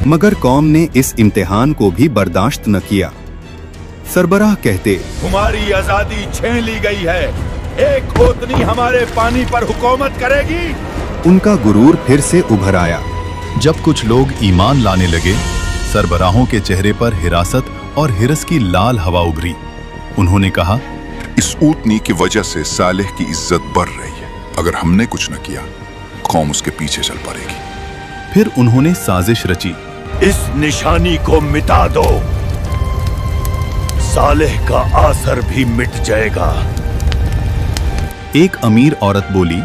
मगर कौम ने इस इम्तिहान को भी बर्दाश्त न किया। सरबराह कहते, तुम्हारी आजादी छीन ली गई है, एक ओतनी हमारे पानी पर हुकूमत करेगी। उनका गुरूर फिर से उभर आया। जब कुछ लोग ईमान लाने लगे, सरबराहों के चेहरे पर हिरासत और हिरस की लाल हवा उभरी। उन्होंने कहा, इस ऊँटनी की वजह से सालेह की इज्जत बढ़ रही है। अगर हमने कुछ न किया, कौम उसके पीछे चल पड़ेगी। फिर उन्होंने साजिश रची। इस निशानी को मिटा दो, सालेह का आसर भी मिट जाएगा। एक अमीर औरत बोली,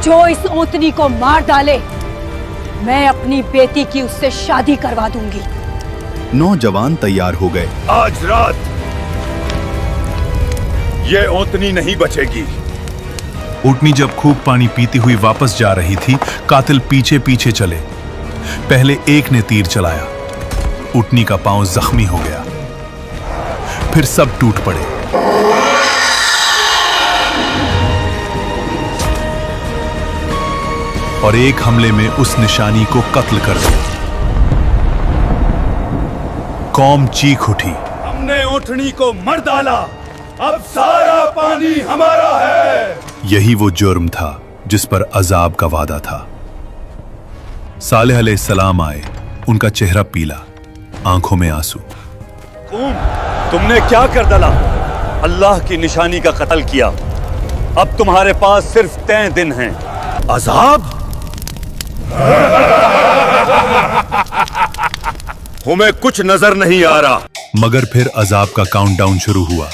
जो इस ओतनी को मार डाले, मैं अपनी बेटी की उससे शादी करवा दूंगी। नौजवान तैयार हो गए। आज रात ये ओतनी नहीं बचेगी। ऊँटनी जब खूब पानी पीती हुई वापस जा रही थी, कातिल पीछे पीछे चले। पहले एक ने तीर चलाया, ऊँटनी का पांव जख्मी हो गया। फिर सब टूट पड़े। और एक हमले में उस निशानी को कत्ल कर दिया। कौम चीख उठी, हमने ऊँटनी को मार डाला, अब सारा पानी हमारा है। यही वो जुर्म था जिस पर अजाब का वादा था। सालेह अलैहिस्सलाम आए, उनका चेहरा पीला, आंखों में आंसू। तुमने क्या कर डाला? अल्लाह की निशानी का कत्ल किया। अब तुम्हारे पास सिर्फ 3 दिन हैं। अजाब? हमें कुछ नजर नहीं आ रहा। मगर फिर अजाब का काउंटडाउन शुरू हुआ।